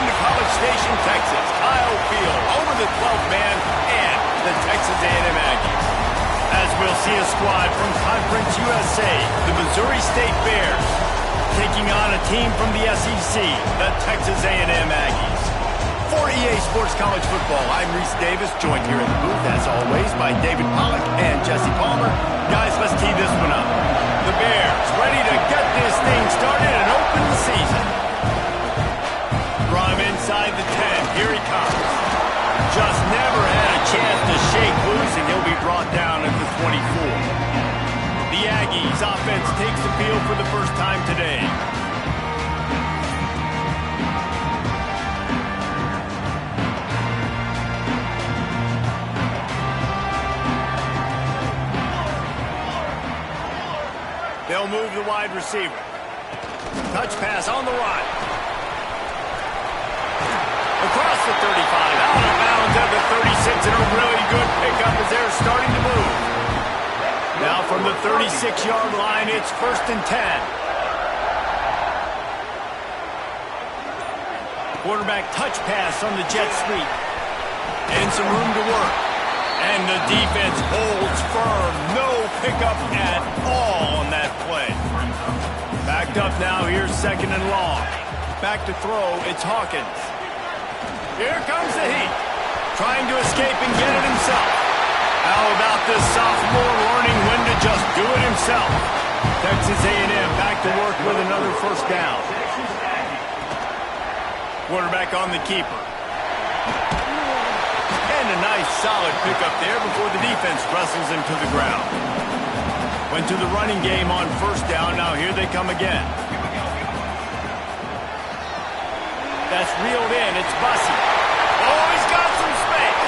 From the College Station, Texas, Kyle Field, over the 12th man, and the Texas A&M Aggies. As we'll see a squad from Conference USA, the Missouri State Bears, taking on a team from the SEC, the Texas A&M Aggies. For EA Sports College Football, I'm Reese Davis, joined here in the booth, as always, by David Pollack and Jesse Palmer. Guys, let's tee this one up. The Bears ready to get this thing started and open the season. From inside the 10, here he comes. Just never had a chance to shake loose, and he'll be brought down at the 24. The Aggies offense takes the field for the first time today. They'll move the wide receiver. Touch pass on the run. Across the 35, out of bounds at the 36, and a really good pickup as they're starting to move. Now from the 36-yard line, it's 1st and 10. Quarterback touch pass on the jet sweep. And some room to work. And the defense holds firm. No pickup at all on that play. Backed up now. Here's 2nd and long. Back to throw. It's Hawkins. Here comes the heat. Trying to escape and get it himself. How about this sophomore learning when to just do it himself? Texas A&M back to work with another 1st down. Quarterback on the keeper. And a nice solid pickup there before the defense wrestles him to the ground. Went to the running game on 1st down. Now here they come again. That's reeled in. It's Bussey. Oh, he's got some space.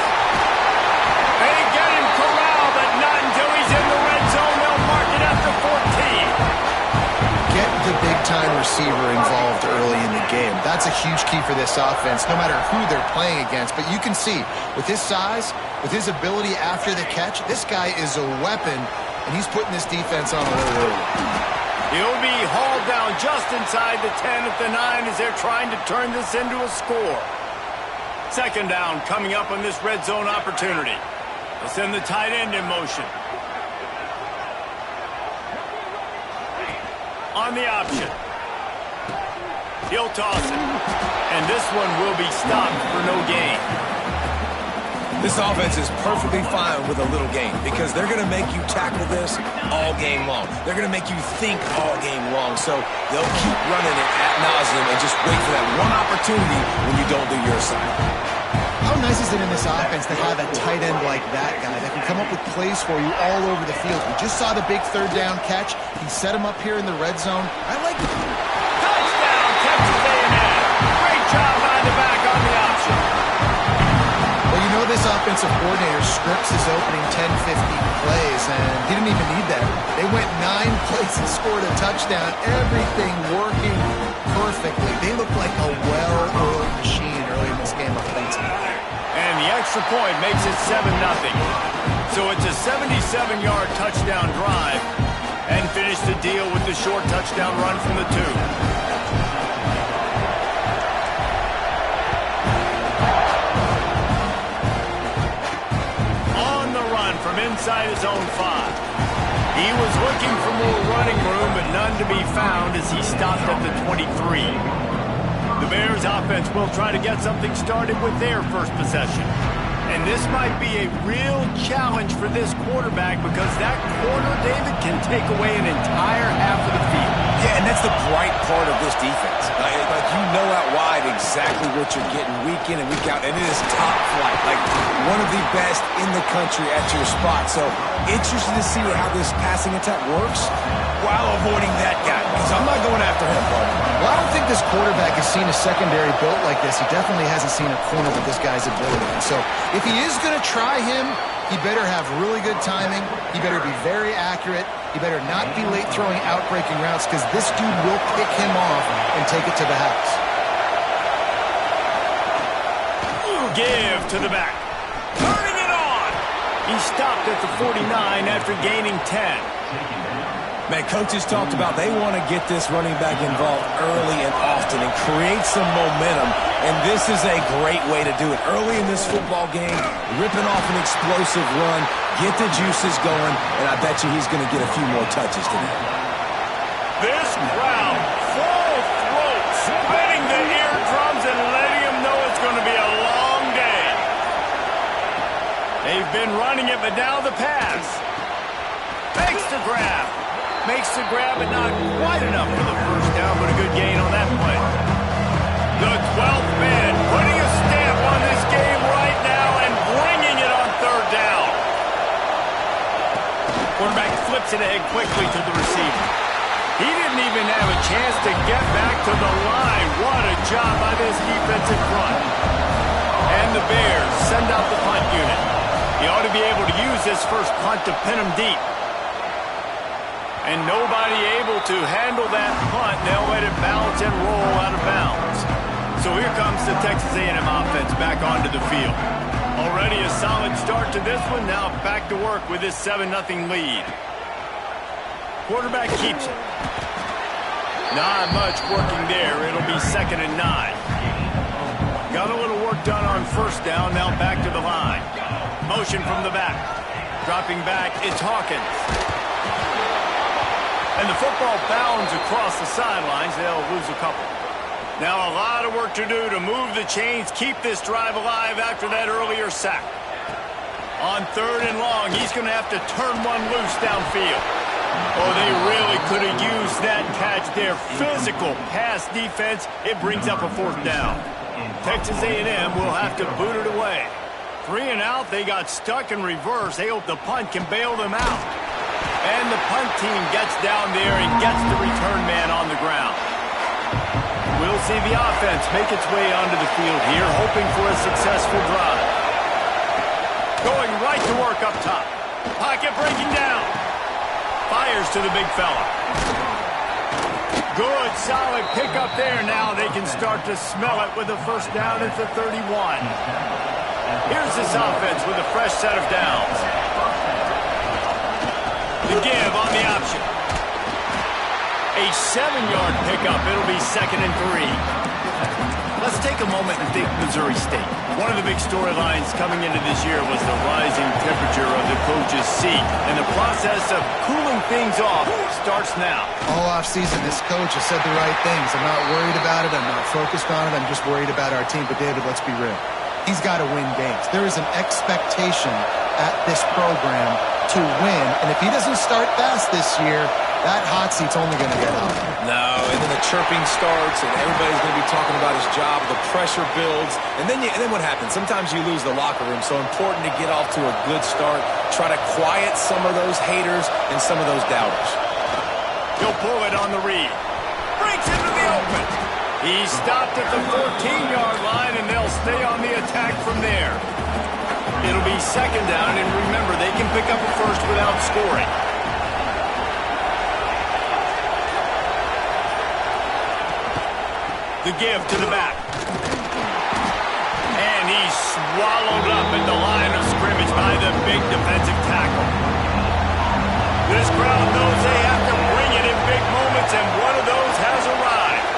They get him corralled, but not until he's in the red zone. They'll mark it up to 14. Get the big-time receiver involved early in the game. That's a huge key for this offense, no matter who they're playing against. But you can see, with his size, with his ability after the catch, this guy is a weapon, and he's putting this defense on alert early. He'll be hauled down just inside the 10 at the 9 as they're trying to turn this into a score. 2nd down coming up on this red zone opportunity. They'll send the tight end in motion. On the option. He'll toss it. And this one will be stopped for no gain. This offense is perfectly fine with a little gain because they're going to make you tackle this all game long. They're going to make you think all game long. So they'll keep running it ad nauseum and just wait for that one opportunity when you don't do your assignment. How nice is it in this offense to have a tight end like that guy that can come up with plays for you all over the field? We just saw the big 3rd down catch. He set him up here in the red zone. I like it. Touchdown, Texas A&M. Great job by the back on the option. Well, you know this offensive coordinator scripts his opening 10, 15 plays, and he didn't even need that. They went 9 plays and scored a touchdown. Everything working perfectly. They look like a well-oiled machine early in this game offensively. And the extra point makes it 7-0. So it's a 77-yard touchdown drive, and finish the deal with the short touchdown run from the 2. From inside his own 5. He was looking for more running room, but none to be found as he stopped at the 23. The Bears offense will try to get something started with their first possession. And this might be a real challenge for this quarterback because that corner, David, can take away an entire half of the field. Yeah, and that's the bright part of this defense. Like you know out wide exactly what you're getting week in and week out, and it is top flight. Like one of the best in the country at your spot. So interested to see how this passing attack works while avoiding that guy because I'm not going after him, partner. Well, I don't think this quarterback has seen a secondary built like this. He definitely hasn't seen a corner with this guy's ability. And so if he is going to try him, he better have really good timing. He better be very accurate. He better not be late throwing out-breaking routes because this dude will pick him off and take it to the house. Give to the back. Turning it on. He stopped at the 49 after gaining 10. Man, coaches talked about they want to get this running back involved early and often and create some momentum, and this is a great way to do it. Early in this football game, ripping off an explosive run, get the juices going, and I bet you he's going to get a few more touches today. This crowd, full throat, spinning the eardrums and letting them know it's going to be a long day. They've been running it, but now the pass. Makes the grab. Makes the grab, but not quite enough for the first down, but a good gain on that play. The 12th man putting a stamp on this game right now and bringing it on third down. Quarterback flips it ahead quickly to the receiver. He didn't even have a chance to get back to the line. What a job by this defensive front. And the Bears send out the punt unit. He ought to be able to use this first punt to pin him deep. And nobody able to handle that punt. They'll let it bounce and roll out of bounds. So here comes the Texas A&M offense back onto the field. Already a solid start to this one. Now back to work with this 7-0 lead. Quarterback keeps it. Not much working there. It'll be 2nd and 9. Got a little work done on first down. Now back to the line. Motion from the back. Dropping back, it's Hawkins. And the football bounds across the sidelines. They'll lose a couple. Now a lot of work to do to move the chains, keep this drive alive after that earlier sack. On 3rd and long, he's going to have to turn one loose downfield. Oh, they really could have used that catch there. Physical pass defense. It brings up a 4th down. Texas A&M will have to boot it away. 3 and out, they got stuck in reverse. They hope the punt can bail them out. And the punt team gets down there and gets the return man on the ground. We'll see the offense make its way onto the field here, hoping for a successful drive. Going right to work up top. Pocket breaking down. Fires to the big fella. Good, solid pickup there. Now they can start to smell it with a first down at the 31. Here's this offense with a fresh set of downs. The give on the option. A 7-yard pickup. It'll be 2nd and 3. Let's take a moment and think Missouri State. One of the big storylines coming into this year was the rising temperature of the coach's seat. And the process of cooling things off starts now. All offseason, this coach has said the right things. I'm not worried about it. I'm not focused on it. I'm just worried about our team. But, David, let's be real. He's got to win games. There is an expectation at this program to win. And if he doesn't start fast this year, that hot seat's only going to get up. No, and then the chirping starts, and everybody's going to be talking about his job. The pressure builds, and then what happens? Sometimes you lose the locker room. So important to get off to a good start. Try to quiet some of those haters and some of those doubters. He'll pull it on the read. Breaks into the open. He stopped at the 14-yard line, and they'll stay on the attack from there. It'll be 2nd down, and remember, they can pick up a first without scoring. The give to the back. And he's swallowed up at the line of scrimmage by the big defensive tackle. This crowd knows they have to bring it in big moments, and one of those has arrived.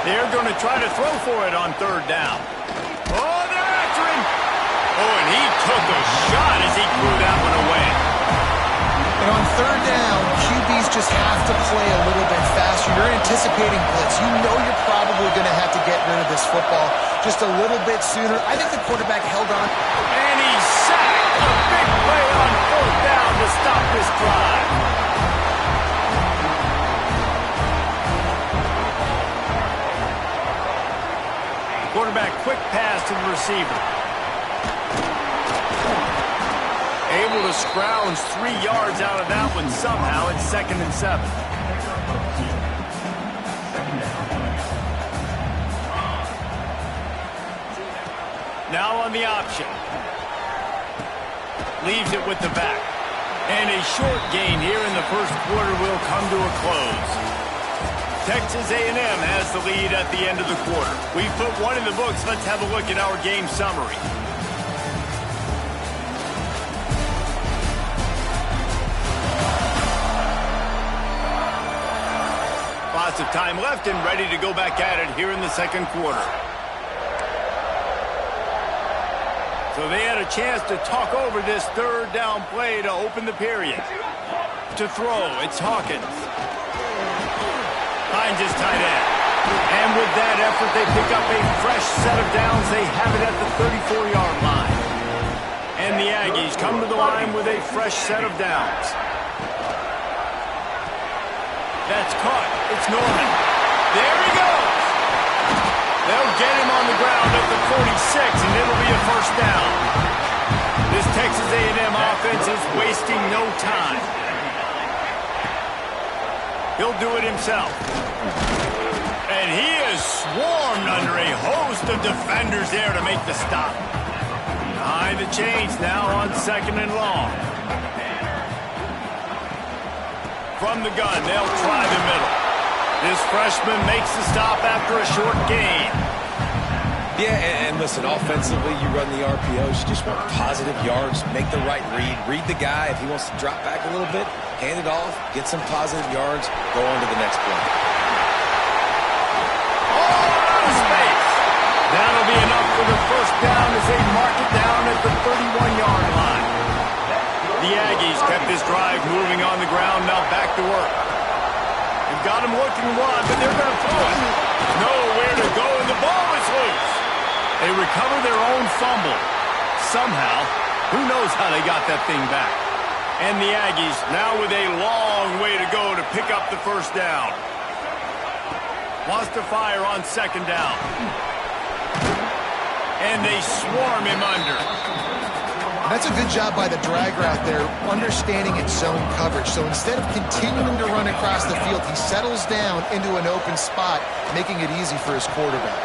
They're going to try to throw for it on 3rd down. Oh, they're after him. Oh, and he took a shot as he threw that one away. And on 3rd down, QBs just have to play a little bit faster. You're anticipating blitz. You know you're probably going to have to get rid of this football just a little bit sooner. I think the quarterback held on. And he sacked a big play on 4th down to stop this drive. Quarterback quick pass to the receiver. Able to scrounge 3 yards out of that one somehow. It's 2nd and 7. Now on the option. Leaves it with the back. And a short gain here in the first quarter will come to a close. Texas A&M has the lead at the end of the quarter. We've put one in the books. Let's have a look at our game summary. minutes of time left and ready to go back at it here in the second quarter. So they had a chance to talk over this third down play to open the period. To throw, it's Hawkins. Finds his tight end. And with that effort, they pick up a fresh set of downs. They have it at the 34-yard line. And the Aggies come to the line with a fresh set of downs. That's caught. It's Norman. There he goes. They'll get him on the ground at the 46, and it'll be a first down. This Texas A&M offense is wasting no time. He'll do it himself. And he is swarmed under a host of defenders there to make the stop. Behind the chains now on second and long. From the gun, they'll try the middle. This freshman makes the stop after a short gain. Yeah, and listen, offensively, you run the RPOs. You just want positive yards, make the right read. Read the guy. If he wants to drop back a little bit, hand it off, get some positive yards, go on to the next play. Out of space. That'll be enough for the first down as they mark it down at the 31-yard line. The Aggies kept this drive moving on the ground, now back to work. They've got him looking wide, but they're going to throw it. Nowhere to go, and the ball is loose. They recover their own fumble. Somehow, who knows how they got that thing back. And the Aggies now with a long way to go to pick up the first down. Wants to fire on second down. And they swarm him under. That's a good job by the drag route there, understanding its zone coverage. So instead of continuing to run across the field, he settles down into an open spot, making it easy for his quarterback.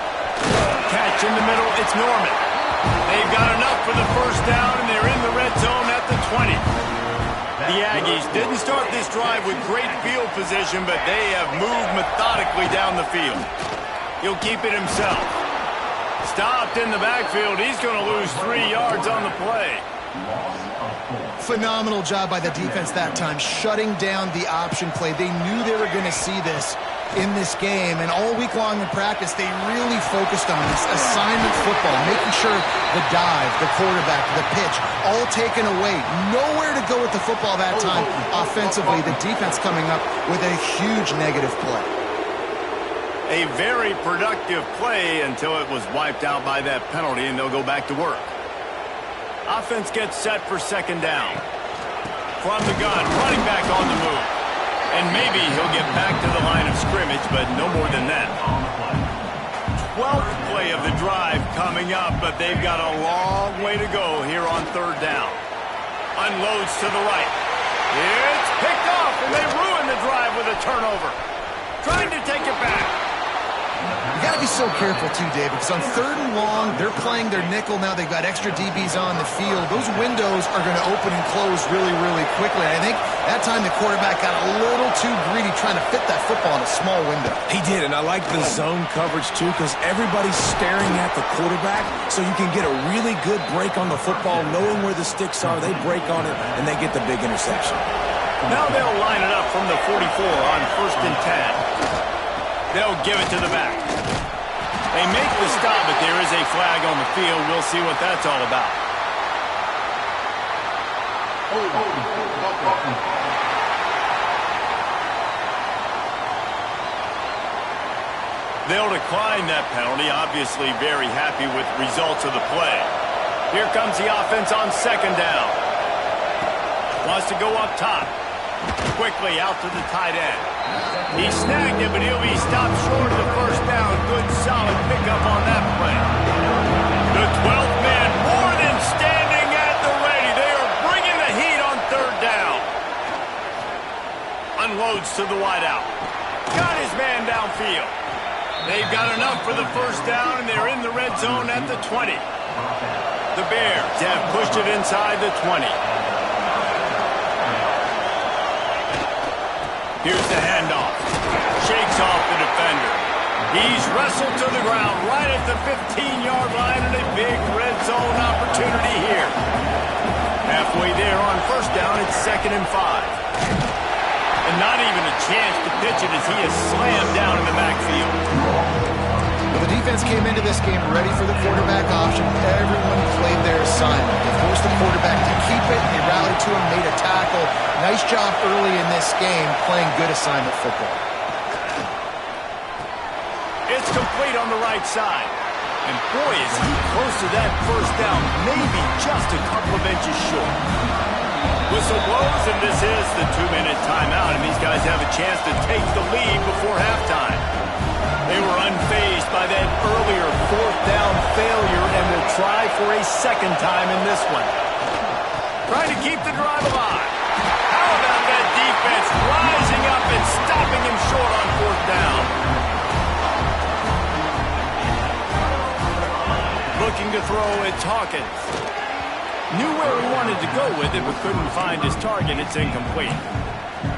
Catch in the middle, it's Norman. They've got enough for the first down, and they're in the red zone at the 20. The Aggies didn't start this drive with great field position, but they have moved methodically down the field. He'll keep it himself. Stopped in the backfield. He's going to lose 3 yards on the play. Phenomenal job by the defense that time, shutting down the option play. They knew they were going to see this in this game, and all week long in practice, they really focused on this assignment football, making sure the dive, the quarterback, the pitch, all taken away. Nowhere to go with the football that time offensively. The defense coming up with a huge negative play. A very productive play until it was wiped out by that penalty, and they'll go back to work. Offense gets set for second down. From the gun, running back on the move. And maybe he'll get back to the line of scrimmage, but no more than that. 12th play of the drive coming up, but they've got a long way to go here on third down. Unloads to the right. It's picked off, and they ruin the drive with a turnover. Trying to take it back. You got to be so careful, too, David, because on third and long, they're playing their nickel now. They've got extra DBs on the field. Those windows are going to open and close really, really quickly. I think that time the quarterback got a little too greedy trying to fit that football in a small window. He did, and I like the zone coverage, too, because everybody's staring at the quarterback, so you can get a really good break on the football, knowing where the sticks are. They break on it, and they get the big interception. Now they'll line it up from the 44 on first and 10. They'll give it to the back. They make the stop, but there is a flag on the field. We'll see what that's all about. They'll decline that penalty, obviously very happy with results of the play. Here comes the offense on second down. Wants to go up top. Quickly out to the tight end. He snagged it, but he'll be stopped short of the first down. Good, solid pickup on that play. The 12th man more than standing at the ready. They are bringing the heat on third down. Unloads to the wideout. Got his man downfield. They've got enough for the first down, and they're in the red zone at the 20. The Bears have pushed it inside the 20. Here's the handoff. Shakes off the defender. He's wrestled to the ground right at the 15-yard line, and a big red zone opportunity here. Halfway there on first down, it's 2nd and 5. And And not even a chance to pitch it as he is slammed down in the backfield. Well, the defense came into this game ready for the quarterback option. Everyone played their assignment. They forced the quarterback to keep it. They rallied to him, made a tackle. Nice job early in this game playing good assignment football. It's complete on the right side. And boy, is he close to that first down, maybe just a couple of inches short. Whistle blows, and this is the 2-minute timeout, and these guys have a chance to take the lead before halftime. They were unfazed by that earlier fourth down failure and will try for a second time in this one. Trying to keep the drive alive. How about that defense rising up and stopping him short on fourth down? Looking to throw at Hawkins. Knew where he wanted to go with it, but couldn't find his target. It's incomplete.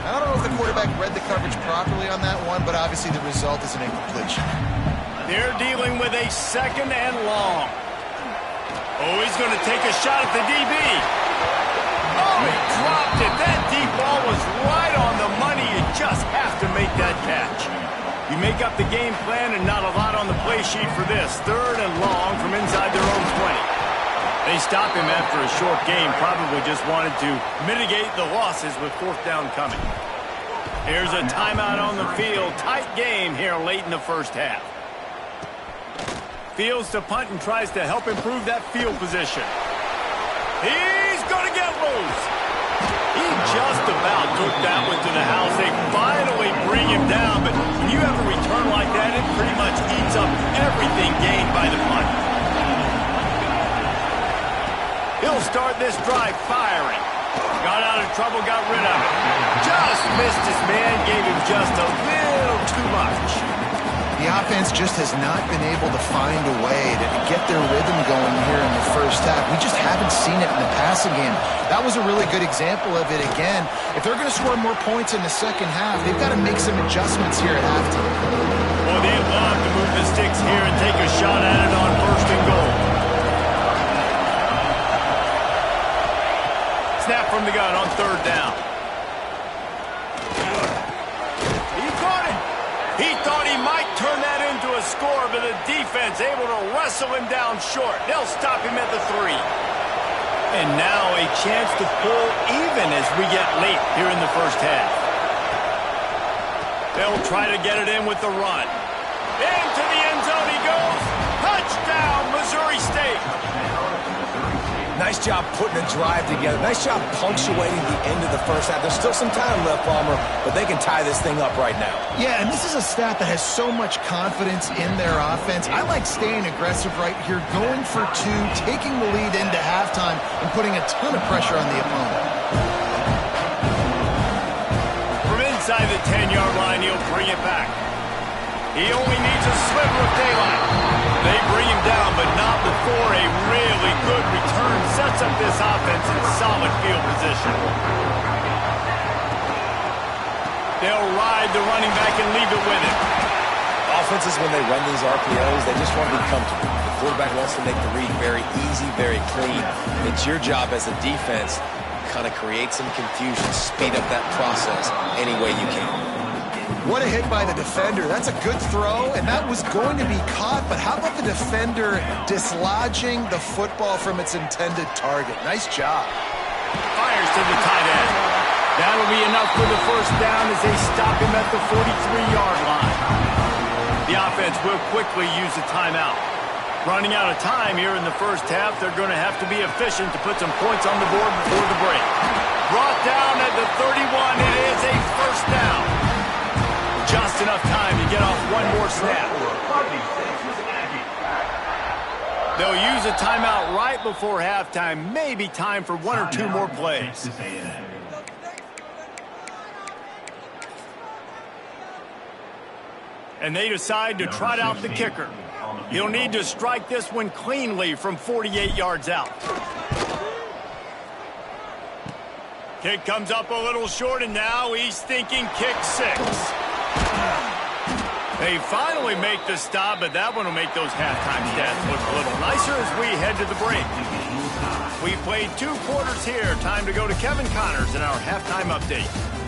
I don't know if the quarterback read the coverage properly on that one, but obviously the result is an incompletion. They're dealing with a second and long. Oh, he's going to take a shot at the DB. Oh, he dropped it. That deep ball was right on the money. You just have to make that catch. You make up the game plan and not a lot on the play sheet for this. Third and long from inside their own 20. They stop him after a short game. Probably just wanted to mitigate the losses with fourth down coming. Here's a timeout on the field. Tight game here late in the first half. Fields to punt and tries to help improve that field position. He's going to get loose. He just about took that one to the house. They finally bring him down, but when you have a return like that, it pretty much eats up everything gained by the punt. He'll start this drive firing. Got out of trouble, got rid of it. Just missed his man, gave him just a little too much. The offense just has not been able to find a way to get their rhythm going here in the first half. We just haven't seen it in the passing game. That was a really good example of it again. If they're going to score more points in the second half, they've got to make some adjustments here at halftime. Well, they'd love to move the sticks here and take a shot at it on first and goal. Snap from the gun on third down. He caught it. He thought he might turn that into a score, but the defense able to wrestle him down short. They'll stop him at the 3. And now a chance to pull even as we get late here in the first half. They'll try to get it in with the run. Into the end zone he goes. Touchdown, Missouri State. Nice job putting a drive together. Nice job punctuating the end of the first half. There's still some time left, Palmer, but they can tie this thing up right now. Yeah, and this is a staff that has so much confidence in their offense. I like staying aggressive right here, going for 2, taking the lead into halftime, and putting a ton of pressure on the opponent. From inside the 10-yard line, he'll bring it back. He only needs a sliver of daylight. They bring him down, but not before a really good return sets up this offense in solid field position. They'll ride the running back and leave it with him. Offenses, when they run these RPOs, they just want to be comfortable. The quarterback wants to make the read very easy, very clean. It's your job as a defense to kind of create some confusion, speed up that process any way you can. What a hit by the defender. That's a good throw, and that was going to be caught, but how about the defender dislodging the football from its intended target? Nice job. Fires to the tight end. That'll be enough for the first down as they stop him at the 43-yard line. The offense will quickly use a timeout. Running out of time here in the first half, they're going to have to be efficient to put some points on the board before the break. Brought down at the 31. It is a first down. Just enough time to get off one more snap. They'll use a timeout right before halftime. Maybe time for 1 or 2 more plays. And they decide to trot out the kicker. He'll need to strike this one cleanly from 48 yards out. Kick comes up a little short, and now he's thinking kick 6. They finally make the stop, but that one will make those halftime stats look a little nicer as we head to the break. We played 2 quarters here. Time to go to Kevin Connors in our halftime update.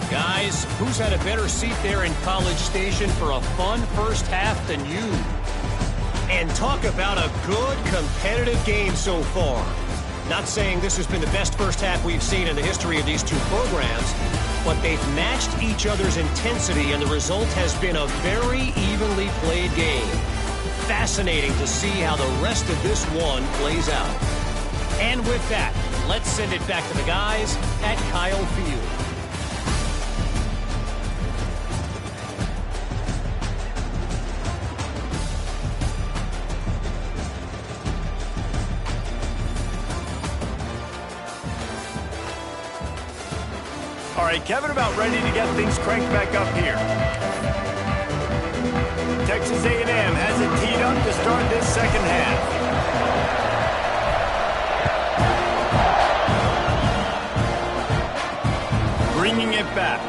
Guys, who's had a better seat there in College Station for a fun first half than you? And talk about a good competitive game so far. Not saying this has been the best first half we've seen in the history of these two programs, but they've matched each other's intensity, and the result has been a very evenly played game. Fascinating to see how the rest of this one plays out. And with that, let's send it back to the guys at Kyle Field. All right, Kevin, about ready to get things cranked back up here. Texas A&M has it teed up to start this second half. Bringing it back.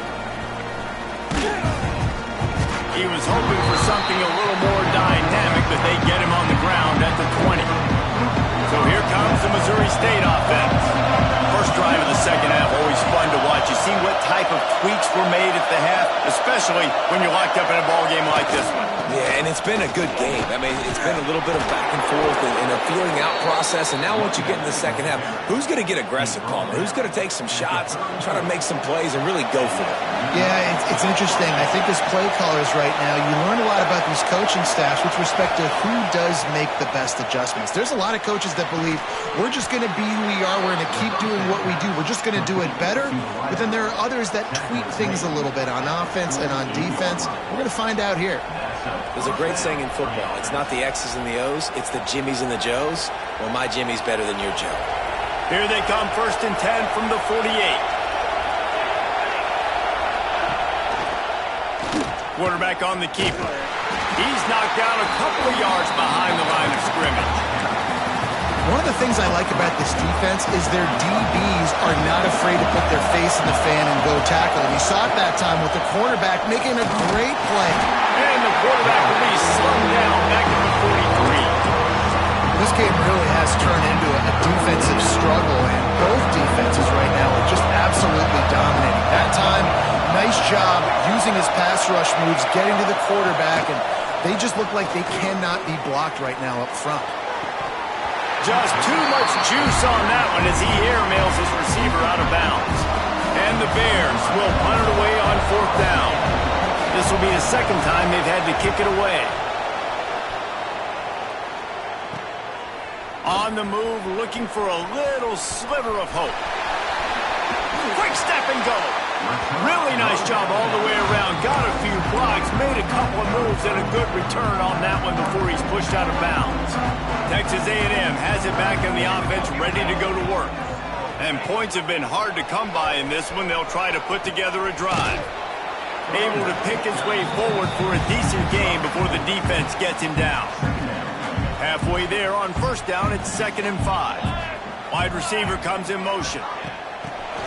He was hoping for something a little more dynamic, but they get him on the ground at the 20. So here comes the Missouri State offense. First drive of the second half, always fun to watch. You see what type of tweaks were made at the half, especially when you're locked up in a ball game like this one. Yeah, and it's been a good game. I mean, it's been a little bit of back and forth and a feeling out process. And now once you get in the second half, who's going to get aggressive, Palmer? Who's going to take some shots, try to make some plays, and really go for it? Yeah, it's interesting. I think as play callers right now, you learn a lot about these coaching staffs with respect to who does make the best adjustments. There's a lot of coaches that believe we're just going to be who we are. We're going to keep doing what we do. We're just going to do it better. But then there are others that tweak things a little bit on offense and on defense. We're going to find out here. There's a great saying in football. It's not the X's and the O's, it's the Jimmies and the Joes. Well, my Jimmy's better than your Joe. Here they come, 1st and 10 from the 48. Quarterback on the keeper. He's knocked down a couple of yards behind the line of scrimmage. One of the things I like about this defense is their DBs are not afraid to put their face in the fan and go tackle. And you saw it that time with the quarterback making a great play. And the quarterback will be slowed down back at the 43. This game really has turned into a defensive struggle, and both defenses right now are just absolutely dominating. That time, nice job using his pass rush moves, getting to the quarterback, and they just look like they cannot be blocked right now up front. Just too much juice on that one as he airmails his receiver out of bounds. And the Bears will punt it away on 4th down. This will be the second time they've had to kick it away. On the move, looking for a little sliver of hope. Quick step and go. Really nice job all the way around. Got a few blocks, made a couple of moves, and a good return on that one before he's pushed out of bounds. Texas A&M has it back in the offense, ready to go to work. And points have been hard to come by in this one. They'll try to put together a drive. Able to pick his way forward for a decent game before the defense gets him down. Halfway there on 1st down, it's 2nd and 5. Wide receiver comes in motion.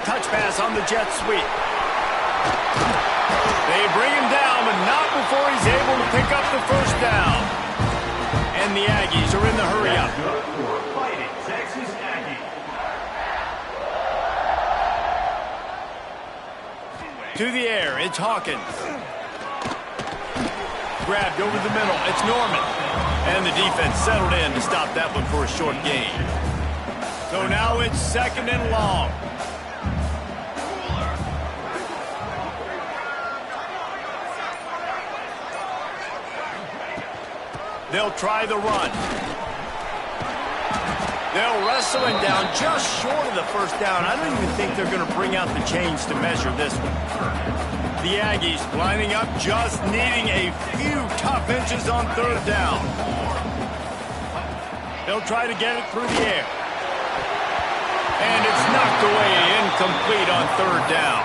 Touch pass on the jet sweep. They bring him down, but not before he's able to pick up the 1st down. And the Aggies are in the hurry-up. To the air, it's Hawkins. Grabbed over the middle, it's Norman. And the defense settled in to stop that one for a short gain. So now it's 2nd and long. They'll try the run. They'll wrestle him down just short of the 1st down. I don't even think they're going to bring out the chains to measure this one. The Aggies lining up, just needing a few tough inches on 3rd down. They'll try to get it through the air. And it's knocked away, incomplete on 3rd down.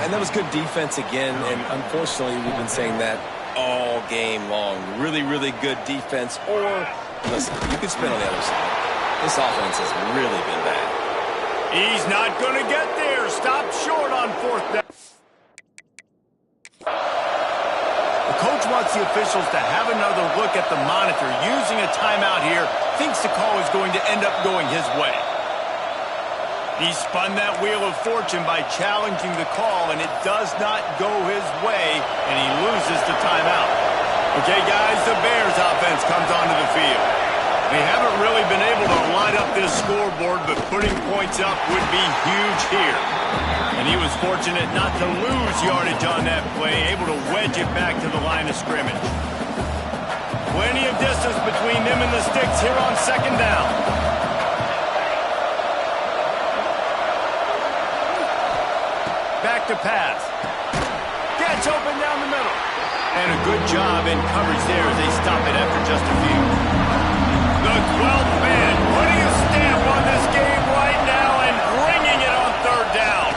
And that was good defense again, and unfortunately we've been saying that all game long. Really, really good defense. Or, listen, you could spin on the other side. This offense has really been bad. He's not going to get there. Stop short on 4th down. The coach wants the officials to have another look at the monitor. Using a timeout here, thinks the call is going to end up going his way. He spun that wheel of fortune by challenging the call, and it does not go his way, and he loses the timeout. Okay, guys, the Bears offense comes onto the field. They haven't really been able to light up this scoreboard, but putting points up would be huge here. And he was fortunate not to lose yardage on that play, able to wedge it back to the line of scrimmage. Plenty of distance between them and the sticks here on second down. Back to pass. Gets open down the middle. And a good job in coverage there as they stop it after just a few. The 12th man putting a stamp on this game right now and bringing it on third down.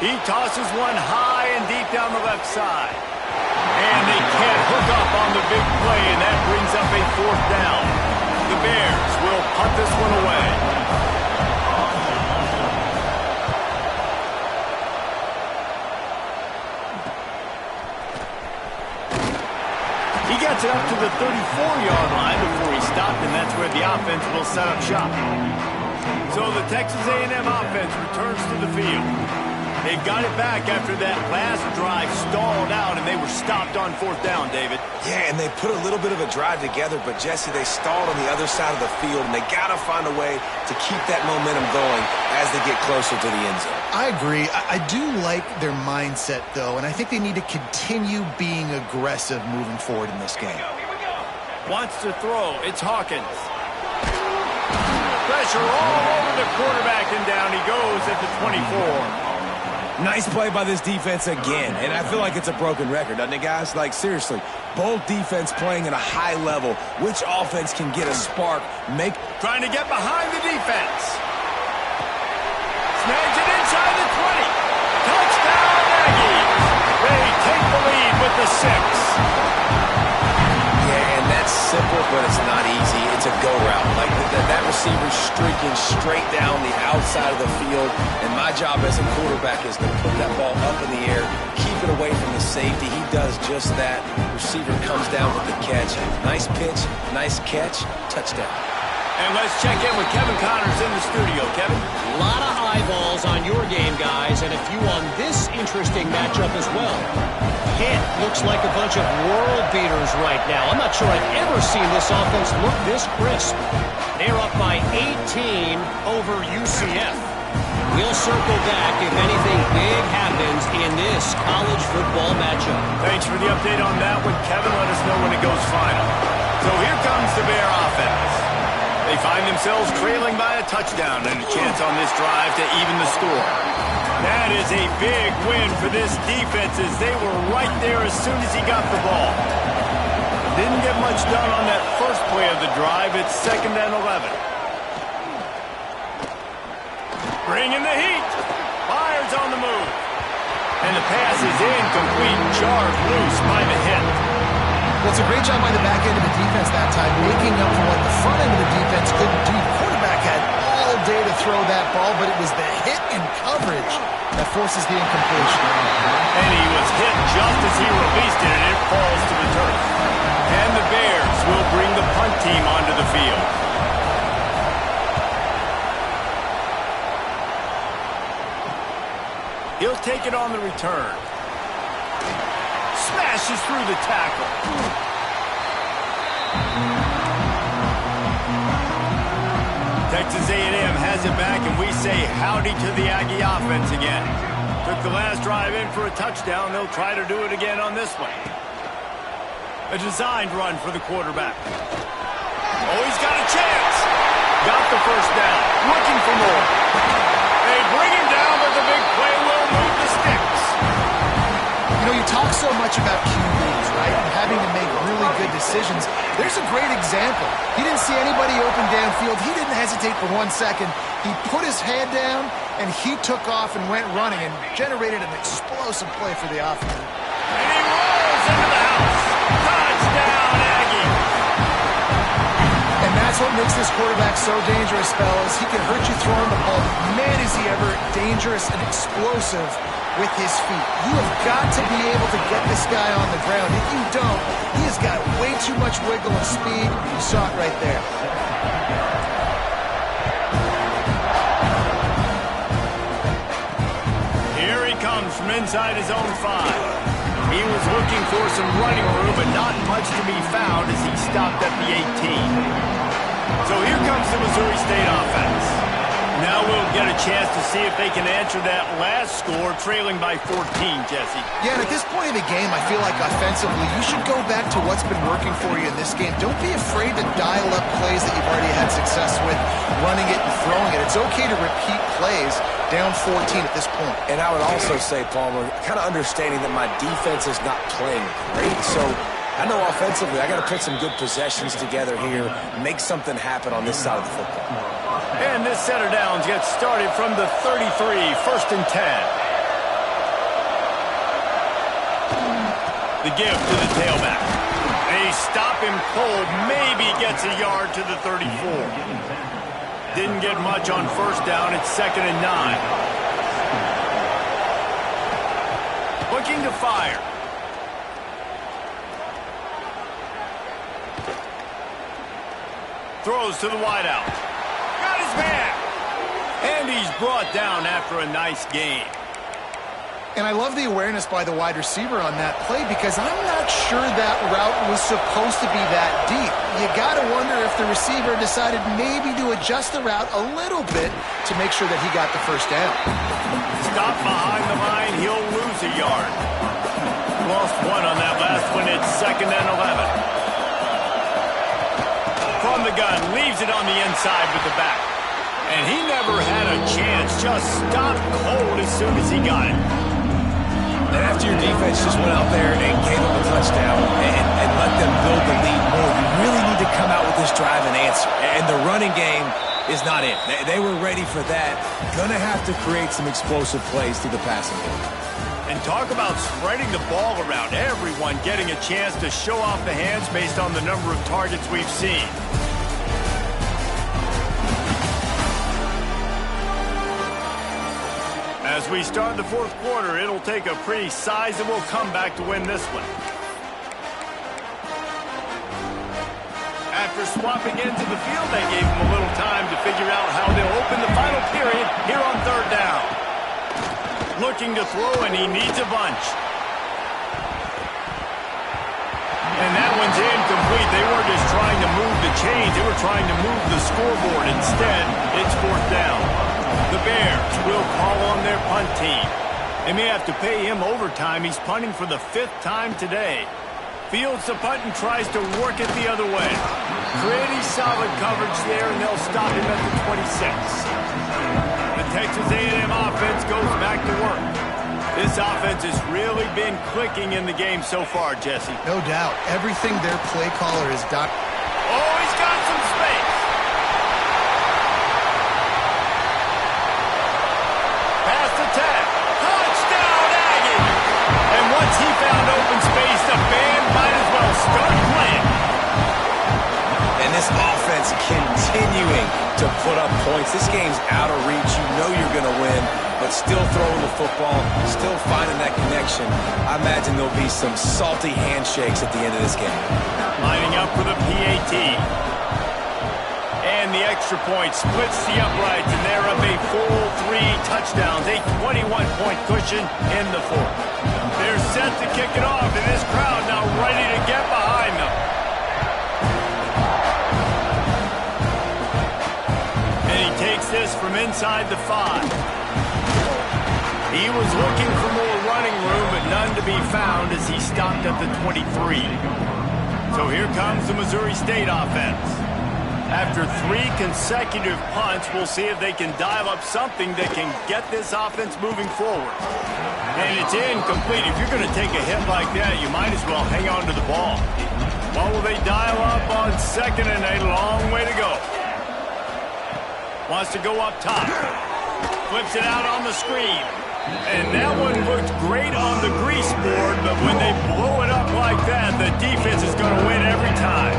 He tosses one high and deep down the left side. And they can't hook up on the big play, and that brings up a fourth down. The Bears will punt this one away. He gets it up to the 34-yard line before he stopped, and that's where the offense will set up shop. So the Texas A&M offense returns to the field. They got it back after that last drive stalled out, and they were stopped on fourth down, David. Yeah, and they put a little bit of a drive together, but, Jesse, they stalled on the other side of the field, and they got to find a way to keep that momentum going as they get closer to the end zone. I agree. I do like their mindset, though, and I think they need to continue being aggressive moving forward in this game. Here we go. Wants to throw. It's Hawkins. Pressure all over the quarterback, and down he goes at the 24. Nice play by this defense again, and I feel like it's a broken record, doesn't it, guys? Like, seriously, both defense playing at a high level. Which offense can get a spark? Trying to get behind the defense. Snags it inside the 20. Touchdown, Aggies. They take the lead with the 6. Yeah, and that's simple, but it's not easy. It's a go route. Like that receiver's streaking straight down the outside of the field, and my job as a quarterback is to put that ball up in the air, keep it away from the safety. He does just that. Receiver comes down with the catch. Nice pitch, nice catch, touchdown. And let's check in with Kevin Connors in the studio. Kevin? A lot of eyeballs on your game, guys, and a few on this interesting matchup as well. Pitt looks like a bunch of world beaters right now. I'm not sure I've ever seen this offense look this crisp. They're up by 18 over UCF. We'll circle back if anything big happens in this college football matchup. Thanks for the update on that one, Kevin. Let us know when it goes final. So here comes the Bear offense. They find themselves trailing by a touchdown and a chance on this drive to even the score. That is a big win for this defense as they were right there as soon as he got the ball. Didn't get much done on that first play of the drive. It's 2nd and 11. Bringing the heat. Fires on the move. And the pass is incomplete, jarred loose by the hit. Well, it's a great job by the back end of the defense that time, making up for what the front end of the defense couldn't do. The quarterback had all day to throw that ball, but it was the hit and coverage that forces the incompletion. And he was hit just as he released it, and it falls to the turf. And the Bears will bring the punt team onto the field. He'll take it on the return. Smashes through the tackle. Texas A&M has it back, and we say howdy to the Aggie offense again. Took the last drive in for a touchdown. They'll try to do it again on this one. A designed run for the quarterback. Oh, he's got a chance. Got the first down. Looking for more. They bring him down, but the big play will move the sticks. You know, you talk so much about QBs, right, and having to make really good decisions. There's a great example. He didn't see anybody open downfield. He didn't hesitate for 1 second. He put his head down, and he took off and went running and generated an explosive play for the offense. And he rolls into the house. Touchdown, Aggie. And that's what makes this quarterback so dangerous, fellas. He can hurt you throwing the ball. Man, is he ever dangerous and explosive with his feet. You have got to be able to get this guy on the ground. If you don't, he has got way too much wiggle and speed. You saw it right there. comes from inside his own 5. He was looking for some running room, but not much to be found as he stopped at the 18. So here comes the Missouri State offense. Now we'll get a chance to see if they can answer that last score, trailing by 14, Jesse. Yeah, and at this point in the game, I feel like offensively, you should go back to what's been working for you in this game. Don't be afraid to dial up plays that you've already had success with, running it and throwing it. It's okay to repeat plays down 14 at this point. And I would also say, Palmer, kind of understanding that my defense is not playing great, so I know offensively I got to put some good possessions together here, make something happen on this side of the football. And this set of downs gets started from the 33, 1st and 10. The give to the tailback. They stop him cold, maybe gets a yard to the 34. Didn't get much on 1st down, it's 2nd and 9. Looking to fire. Throws to the wideout. Got his man. And he's brought down after a nice gain. And I love the awareness by the wide receiver on that play because I'm not sure that route was supposed to be that deep. You got to wonder if the receiver decided maybe to adjust the route a little bit to make sure that he got the 1st down. Stop behind the line, he'll lose a yard. Lost 1 on that last one, it's 2nd and 11. From the gun, leaves it on the inside with the back. And he never had a chance, just stopped cold as soon as he got it. And after your defense just went out there and gave them a touchdown and let them build the lead more, you really need to come out with this drive and answer. And the running game is not it. They were ready for that. Gonna have to create some explosive plays through the passing game. And talk about spreading the ball around. Everyone getting a chance to show off the hands based on the number of targets we've seen. As we start the 4th quarter, it'll take a pretty sizable comeback to win this one. After swapping into the field, they gave him a little time to figure out how they'll open the final period here on 3rd down. Looking to throw, and he needs a bunch. And that one's incomplete. They weren't just trying to move the chains. They were trying to move the scoreboard. Instead, it's 4th down. The Bears will call on their punt team. They may have to pay him overtime. He's punting for the 5th time today. Fields the punt and tries to work it the other way. Pretty solid coverage there, and they'll stop him at the 26. The Texas A&M offense goes back to work. This offense has really been clicking in the game so far, Jesse. No doubt. Everything their play caller has done. Oh, he's got some space. Pass attack. Touchdown, Aggie. And once he found open space, the band might as well start playing. And this offense continuing to put up points. This game's out of reach. You know you're going to win, but still throwing the football, still finding that connection. I imagine there'll be some salty handshakes at the end of this game. Lining up for the PAT. And the extra point splits the uprights, and they're up a full 3 touchdowns, a 21-point cushion in the 4th. They're set to kick it off, and this crowd now ready to get behind them. And he takes this from inside the 5. He was looking for more running room, but none to be found as he stopped at the 23. So here comes the Missouri State offense. After 3 consecutive punts, we'll see if they can dial up something that can get this offense moving forward. And it's incomplete. If you're going to take a hit like that, you might as well hang on to the ball. What will they dial up on 2nd and a long way to go? Wants to go up top. Flips it out on the screen. And that one looked great on the grease board, but when they blow it up like that, the defense is going to win every time.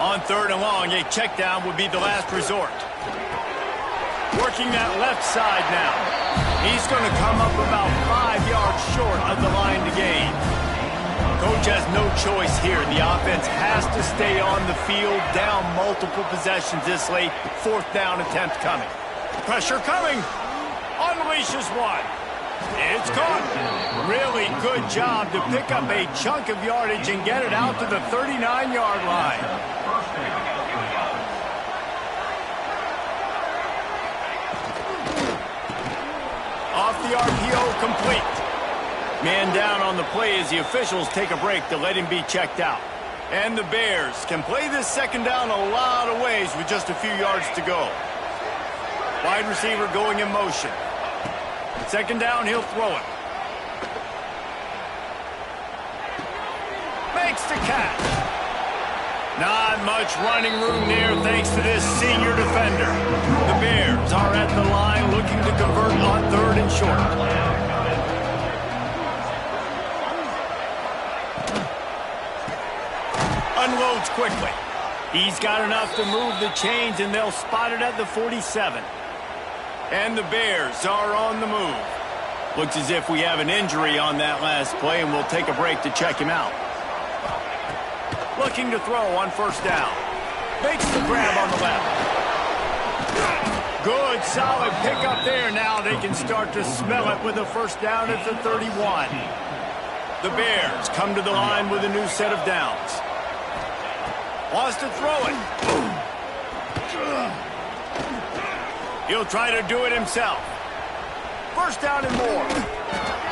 On 3rd and long, a check down would be the last resort. Working that left side now. He's going to come up about 5 yards short of the line to gain. Coach has no choice here. The offense has to stay on the field, down multiple possessions this late. 4th down attempt coming. Pressure coming. Unleashes one. It's caught. Really good job to pick up a chunk of yardage and get it out to the 39-yard line. Off the RPO, complete. Man down on the play as the officials take a break to let him be checked out. And the Bears can play this second down a lot of ways with just a few yards to go. Wide receiver going in motion. Second down, he'll throw it. Makes the catch. Not much running room there thanks to this senior defender. The Bears are at the line looking to convert on 3rd and short. Unloads quickly. He's got enough to move the chains, and they'll spot it at the 47. And the Bears are on the move. Looks as if we have an injury on that last play, and we'll take a break to check him out. Looking to throw on first down. Makes the grab on the left. Good, solid pickup there. Now they can start to smell it with a first down at the 31. The Bears come to the line with a new set of downs. Wants to throw it. He'll try to do it himself. First down and more.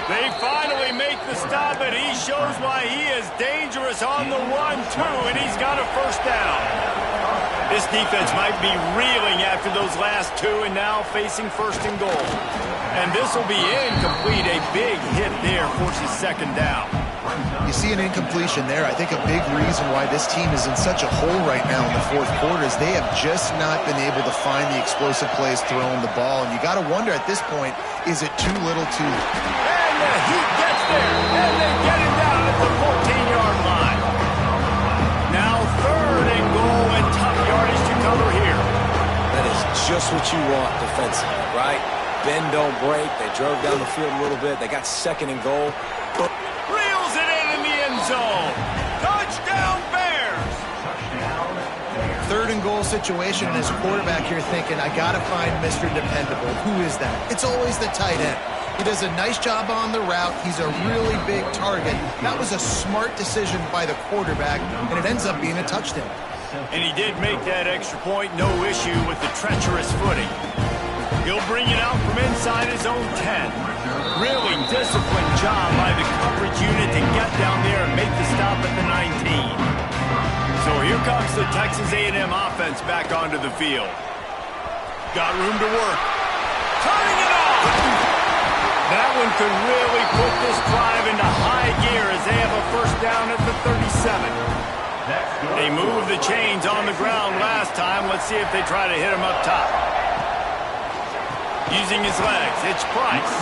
They finally make the stop, and he shows why he is dangerous on the 1-2, and he's got a first down. This defense might be reeling after those last two and now facing first and goal. And this will be incomplete. A big hit there forces second down. You see an incompletion there. I think a big reason why this team is in such a hole right now in the fourth quarter is they have just not been able to find the explosive plays throwing the ball. And you got to wonder at this point, is it too little too late? And the Heat gets there, and they get him down at the 14-yard line. Now 3rd and goal, and tough yardage to cover here. That is just what you want defensively, right? Bend, don't break. They drove down the field a little bit. They got 2nd and goal. Reels it in the end zone. Touchdown, Bears. 3rd and goal situation, and his quarterback here thinking, I got to find Mr. Dependable. Who is that? It's always the tight end. He does a nice job on the route. He's a really big target. That was a smart decision by the quarterback, and it ends up being a touchdown. And he did make that extra point. No issue with the treacherous footing. He'll bring it out from inside his own 10. Really disciplined job by the coverage unit to get down there and make the stop at the 19. So here comes the Texas A&M offense back onto the field. Got room to work. Turning it off! That one could really put this drive into high gear as they have a first down at the 37. They moved the chains on the ground last time. Let's see if they try to hit him up top. Using his legs, it's Price.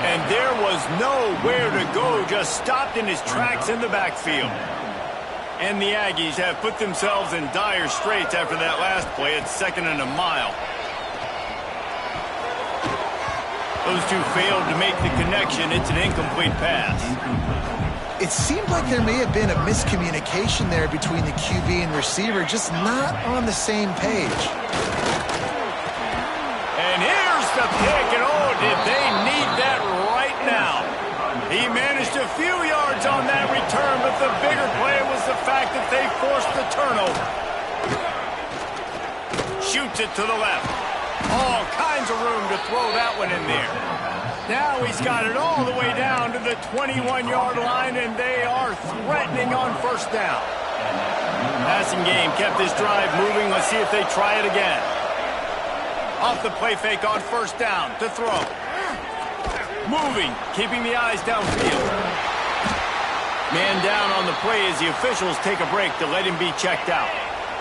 And there was nowhere to go, just stopped in his tracks in the backfield. And the Aggies have put themselves in dire straits after that last play. It's 2nd and a mile. Those two failed to make the connection. It's an incomplete pass. It seemed like there may have been a miscommunication there between the QB and receiver, just not on the same page. And here's the pick, and oh, did they need that right now. He managed a few yards on that return, but the bigger play was the fact that they forced the turnover. Shoots it to the left. All kinds of room to throw that one in there. Now he's got it all the way down to the 21-yard line, and they are threatening on first down. Passing game kept this drive moving. Let's see if they try it again. Off the play fake on first down to throw. Moving, keeping the eyes downfield. Man down on the play as the officials take a break to let him be checked out.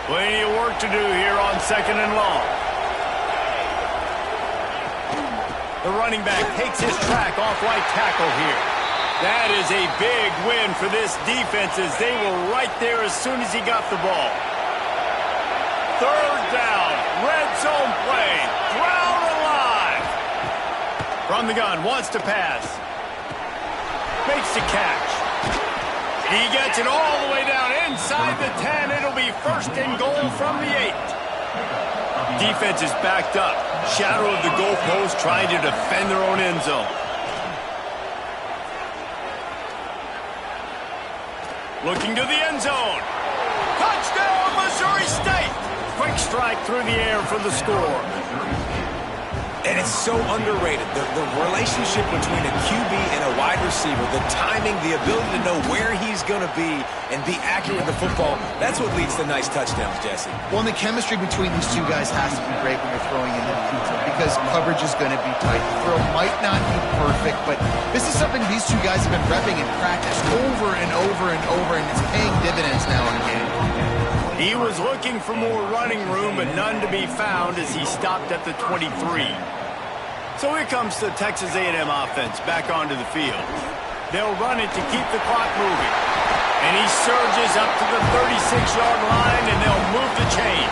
Plenty of work to do here on 2nd and long. The running back takes his track off right tackle here. That is a big win for this defense as they were right there as soon as he got the ball. 3rd down, red zone play, Brown alive. From the gun, wants to pass. Makes the catch. He gets it all the way down inside the 10. It'll be 1st and goal from the 8. Defense is backed up. Shadow of the goalpost trying to defend their own end zone. Looking to the end zone. Touchdown, Missouri State! Quick strike through the air for the score. And it's so underrated. The relationship between a QB and a wide receiver, the timing, the ability to know where he's going to be and be accurate with the football, that's what leads to nice touchdowns, Jesse. Well, and the chemistry between these two guys has to be great when you're throwing in the pizza because coverage is going to be tight. The throw might not be perfect, but this is something these two guys have been repping in practice over and over and over, and it's paying dividends now in the game. He was looking for more running room, but none to be found as he stopped at the 23. So here comes the Texas A&M offense back onto the field. They'll run it to keep the clock moving. And he surges up to the 36-yard line, and they'll move the chain.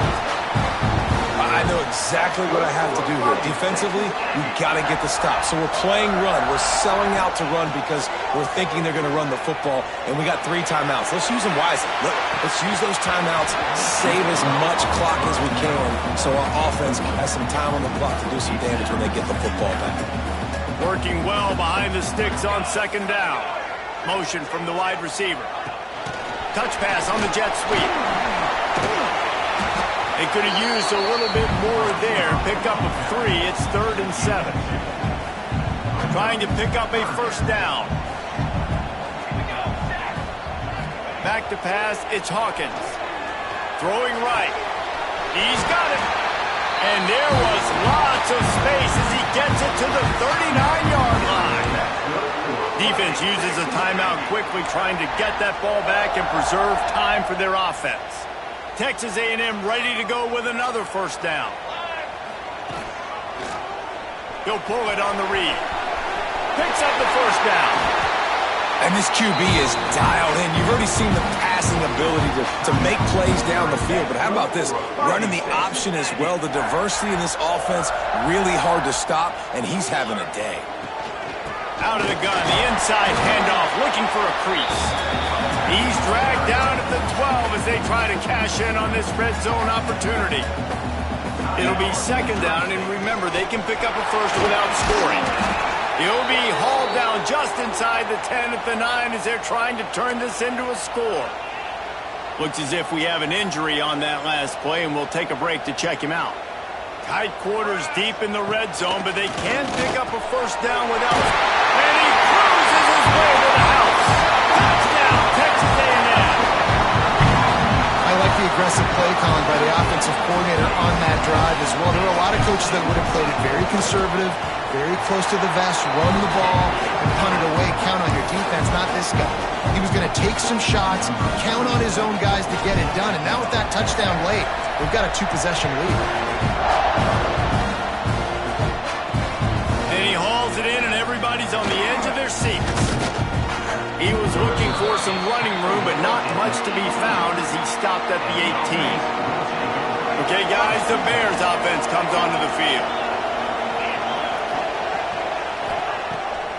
I know exactly what I have to do here. Defensively, we've got to get the stop. So we're playing run. We're selling out to run because we're thinking they're going to run the football, and we got 3 timeouts. Let's use them wisely. Let's use those timeouts, save as much clock as we can so our offense has some time on the clock to do some damage when they get the football back. Working well behind the sticks on second down. Motion from the wide receiver. Touch pass on the jet sweep. They could have used a little bit more there. Pick up a 3. It's 3rd and 7. Trying to pick up a first down. Back to pass. It's Hawkins. Throwing right. He's got it. And there was lots of space as he gets it to the 39-yard line. Defense uses a timeout quickly, trying to get that ball back and preserve time for their offense. Texas A&M ready to go with another first down. He'll pull it on the read. Picks up the first down. And this QB is dialed in. You've already seen the passing ability to make plays down the field. But how about this? Running the option as well. The diversity in this offense, really hard to stop, and he's having a day. Out of the gun, the inside handoff, looking for a crease. He's dragged down at the 12 as they try to cash in on this red zone opportunity. It'll be second down, and remember, they can pick up a first without scoring. He'll be hauled down just inside the 10 at the 9 as they're trying to turn this into a score. Looks as if we have an injury on that last play, and we'll take a break to check him out. Tight quarters deep in the red zone, but they can pick up a first down without... And he cruises his way to the house. Touchdown, Texas A&M. I like the aggressive play calling by the offensive coordinator on that drive as well. There were a lot of coaches that would have played it very conservative, very close to the vest, run the ball, and punt it away. Count on your defense, not this guy. He was going to take some shots, count on his own guys to get it done. And now with that touchdown late, we've got a 2-possession lead. And he hauls it in, and everybody's on the edge of their seats. He was looking for some running room, but not much to be found as he stopped at the 18. Okay, guys, the Bears offense comes onto the field.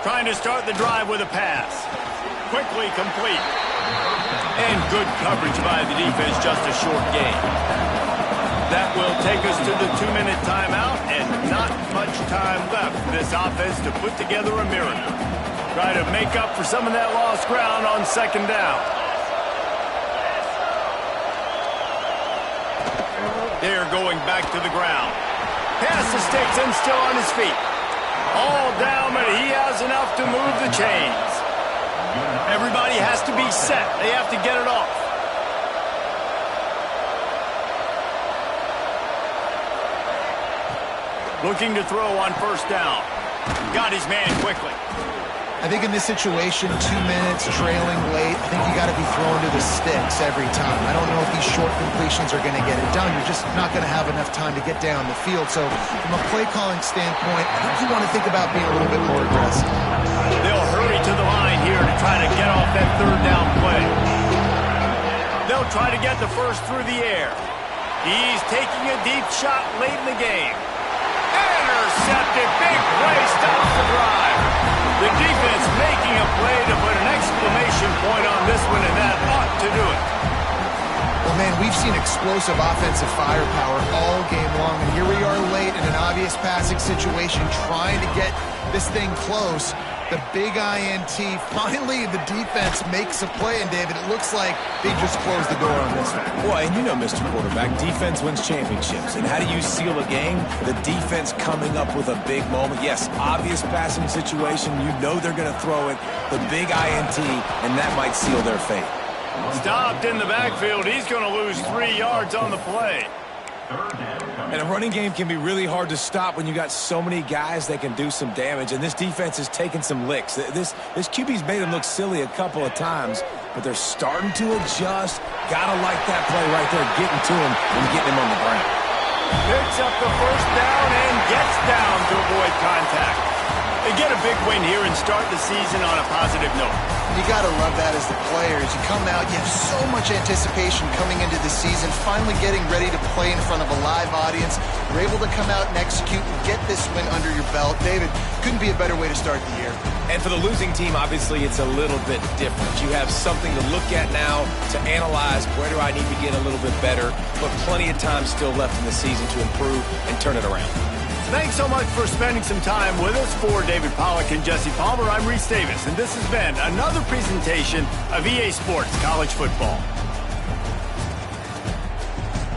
Trying to start the drive with a pass. Quickly complete. And good coverage by the defense, just a short gain. That will take us to the 2-minute timeout, and not much time left for this offense to put together a miracle. Try to make up for some of that lost ground on second down. They're going back to the ground. Pass the sticks and still on his feet. All down, but he has enough to move the chains. Everybody has to be set. They have to get it off. Looking to throw on first down. Got his man quickly. I think in this situation, 2 minutes, trailing late, I think you got to be thrown to the sticks every time. I don't know if these short completions are going to get it done. You're just not going to have enough time to get down the field. So from a play calling standpoint, I think you want to think about being a little bit more aggressive. They'll hurry to the line here to try to get off that third down play. They'll try to get the first through the air. He's taking a deep shot late in the game. Intercepted. Big play stops the drive. The defense making a play to put an exclamation point on this one, and that ought to do it. Well, Man, we've seen explosive offensive firepower all game long, and here we are late in an obvious passing situation trying to get this thing close. The big INT, finally the defense makes a play, and David, it looks like they just closed the door on this one. Well, and you know, Mr. Quarterback, defense wins championships. And how do you seal a game? The defense coming up with a big moment. Yes, obvious passing situation. You know they're going to throw it. The big INT, and that might seal their fate. Stopped in the backfield. He's going to lose 3 yards on the play. And a running game can be really hard to stop when you got so many guys that can do some damage. And this defense is taking some licks. This QB's made them look silly a couple of times, but they're starting to adjust. Gotta like that play right there, getting to him and getting him on the ground. Picks up the first down and gets down to avoid contact. They get a big win here and start the season on a positive note. You got to love that as the players. You come out, you have so much anticipation coming into the season, finally getting ready to play in front of a live audience. You're able to come out and execute and get this win under your belt. David, couldn't be a better way to start the year. And for the losing team, obviously, it's a little bit different. You have something to look at now, to analyze where do I need to get a little bit better, but plenty of time still left in the season to improve and turn it around. Thanks so much for spending some time with us. For David Pollack and Jesse Palmer, I'm Reese Davis, and this has been another presentation of EA Sports College Football.